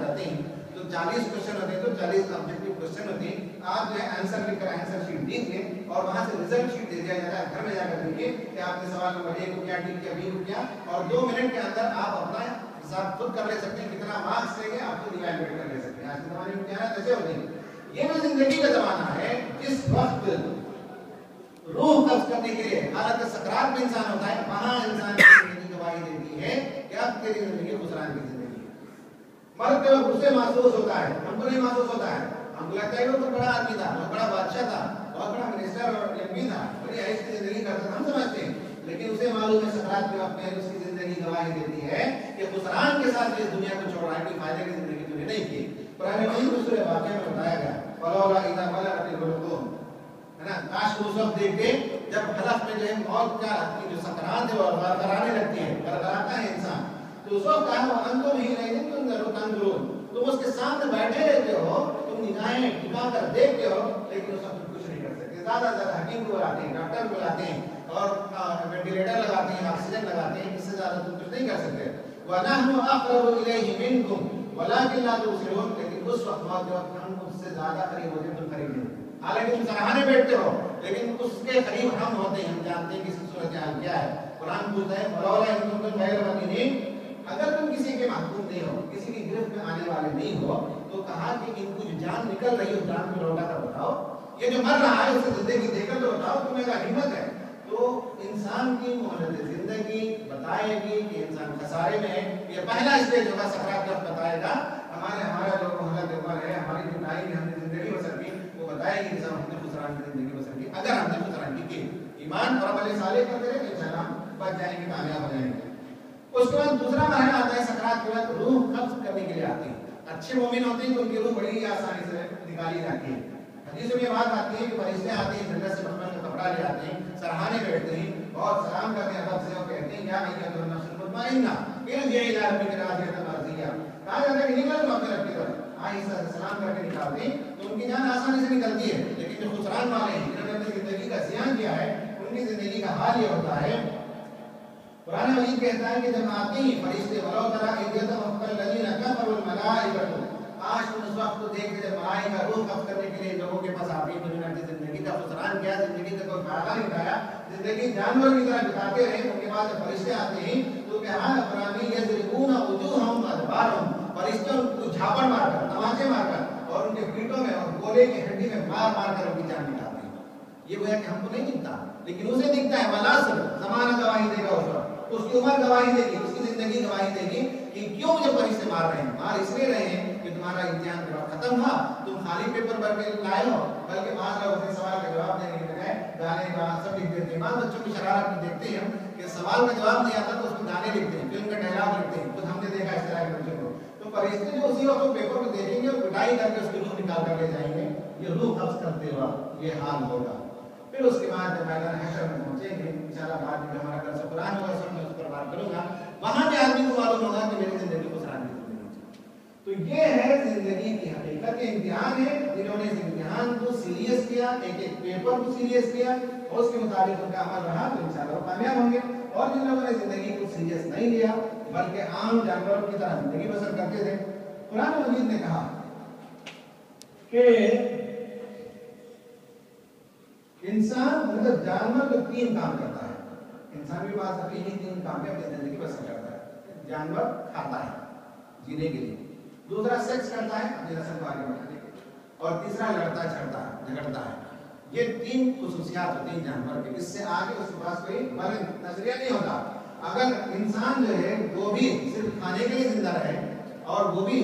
जाते हैं तो 40 क्वेश्चन होते हैं, तो 40 ऑब्जेक्टिव क्वेश्चन होते हैं। आप जो है आंसर लिखकर आंसर शीट दीजिए और वहां से रिजल्ट शीट दे दिया जाता है। घर में जाकर देखिए कि आपने सवाल नंबर 1 को क्या ठीक किया, बी को क्या, और 2 मिनट के अंदर आप अपना हिसाब खुद कर ले सकते हैं, कितना मार्क्स लेंगे आप खुद इवैल्यूएट कर ले सकते हैं। आज के जमाने में क्या है, ऐसे होते हैं। ये जो जिंदगी का जमाना है, जिस वक्त रूह कब्ज करने के लिए हालत सकरात में इंसान होता है, वहां इंसान की जिंदगी गवाही देती है कि अब तेरी जिंदगी खुसरान की जिंदगी है। मरते वक्त उसे महसूस होता है, हमको नहीं महसूस होता है। हमको लगता है वो तो बड़ा आदमी था, बहुत बड़ा बादशाह था, बहुत बड़ा मिनिस्टर और एमपी था, बड़ी ऐश की जिंदगी करता था, हम समझते हैं। लेकिन उसे मालूम है सकरात के वक्त में उसकी जिंदगी गवाही देती है कि खुसरान के साथ इस दुनिया को छोड़ रहा है, कोई फायदे की जिंदगी तूने नहीं की। पुराने मजीद में सूरह वाक़िया में बताया गया, फलौला इज़ा बलगतिल हुलूम, है ना, काश उस वक्त देखते जब हलफ में जो है मौत का जो सकरात है वो कराने लगती है, कराता है इंसान, तो उस वक्त कहा अंतुम ही नहीं तुम तंजुरून, तुम उसके सामने बैठे रहते हो, तुम निगाहें टिका कर देखते हो, लेकिन उस वक्त कुछ नहीं कर सकते। ज्यादा ज्यादा हकीम को बुलाते हैं, डॉक्टर को बुलाते हैं और वेंटिलेटर लगाते हैं, ऑक्सीजन लगाते हैं, इससे ज्यादा तुम कुछ नहीं कर सकते। वनहनु अक़रबु इलैहि मिनकुम वलाकिन ला तुबसिरून, लेकिन उस वक्त मौत के वक्त हम उससे ज्यादा करीब होते हैं, तुम करीब नहीं। हालांकि तुम सराहने बैठते हो, लेकिन उसके करीब हम होते हैं, हम जानते हैं कि इसकी सूरत हाल क्या है। कुरान पूछता है फलौला इन कुंतुम गैर मदीनीन, अगर तुम किसी के महकूम नहीं हो, किसी की गिरफ्त में आने वाले नहीं हो, तो कहा कि इनको जो जान निकल रही है उस जान को लौटा कर बताओ, ये जो मर रहा है उसे जिंदगी देकर तो बताओ, तुम्हें अगर हिम्मत है। तो इंसान की मोहलत जिंदगी बताएगी कि इंसान खसारे में है। ये पहला स्टेज होगा, सकरात जब बताएगा, हमारा जो मोहलत है, हमारी जो टाइम में हमने जिंदगी बसर की, वो बताएगी इंसान हमने खुसरान की जिंदगी बसर की। अगर हमने खुसरान की ईमान और अमल सालेह करते रहे इंशाअल्लाह बच जाएंगे, कामयाब हो जाएंगे। उसके बाद दूसरा मरहला आता है सकरात के बाद, रूह कब्ज करने के लिए आती है। अच्छे मोमिन होते हैं तो उनकी रूह बड़ी आसानी से निकाली जाती है। हदीस में ये बात आती है कि फरिश्ते आते हैं, जन्नत से मखमल का कपड़ा ले आते हैं, सराहने बैठते हैं और सलाम करते हैं अदब से और कहते हैं या अय्युहन नफ्सुल मुतमइन्ना इरजिई इला रब्बिका राज़ियतन मर्ज़िय्या। कहा जाता है कि निकल अपने रब की तरफ, आहिस्ता से सलाम करके निकालते हैं तो उनकी जान आसानी से निकलती है। लेकिन जो खुसरान वाले हैं, जिन्होंने अपनी जिंदगी का ज़ियान किया है, उनकी जिंदगी का हाल ये होता है। कुरान मजीद कहता है कि जब आते ही फरिश्ते वलो तरा इद्दतम लजीना कफरुल मलाइकतु, आज तुम उस वक्त को देखते जब मलाइका रूह कब्ज करने के लिए लोगों के पास आते हैं, उन्होंने जिंदगी का खुसरान किया, जिंदगी का कोई फायदा नहीं उठाया, जिंदगी जानवर की तरह बिताते रहे। उनके बाद जब फरिश्ते आते हैं तो क्या फरानी यज़रिबूना वजूहहुम अदबारहुम, फरिश्ते उनको झापड़ मारकर, तमाचे मारकर और उनके पीठों में और गोले की हड्डी में मार मार कर उनकी जान निकालते हैं। ये वो है कि हमको नहीं दिखता, लेकिन उसे दिखता है। वलासर ज़माना गवाही देगा उस वक्त, उसकी उम्र गवाही देगी, उसकी जिंदगी गवाही देगी कि क्यों मुझे फरिश्ते मार रहे हैं। मार इसलिए रहे हैं कि तुम्हारा इम्तिहान खत्म था, तुम खाली पेपर भर के लाए हो, बल्कि मार रहे हो सवाल का जवाब देने के बजाय गाने गाना सब लिख देते हैं। मां बच्चों की शरारत में देखते हैं कि सवाल का जवाब नहीं आता तो उसमें गाने लिखते हैं, फिल्म का डायलॉग लिखते हैं, तो हमने देखा इस तरह के बच्चों को। तो फरिश्ते जो उसी वक्त पेपर को देखेंगे और पिटाई करके उसकी रूह निकाल कर ले जाएंगे, ये रूह कब्ज करते वक्त ये हाल होगा। फिर उसके बाद जब मैदान हशर में पहुंचेंगे इंशाअल्लाह, बाद में हमारा कल से कुरान होगा, सब मैं उस पर बात करूंगा, वहां पे आदमी को मालूम होगा कि मेरी जिंदगी को सराहनीय जिंदगी। तो ये है जिंदगी की हकीकत, इम्तिहान है। जिन्होंने इस इम्तिहान को सीरियस किया, एक एक पेपर को सीरियस किया और उसके मुताबिक उनका अमल रहा, तो इंशाअल्लाह कामयाब होंगे। और जिन लोगों ने जिंदगी को सीरियस नहीं लिया, बल्कि आम जानवरों की तरह जिंदगी बसर करते थे, कुरान मजीद ने कहा कि इंसान मतलब जानवर तो 3 काम करता है। इंसान भी बात अपनी 3 काम में अपनी जिंदगी बसर करता है। जानवर खाता है जीने के लिए, दूसरा सेक्स करता है अपनी नस्ल को आगे बढ़ाने के लिए, और तीसरा लड़ता झगड़ता है। ये 3 खुसूसियात होती हैं जानवर के, इससे आगे उसके पास कोई नजरिया नहीं होता। अगर इंसान जो है वो भी सिर्फ खाने के लिए जिंदा रहे और वो भी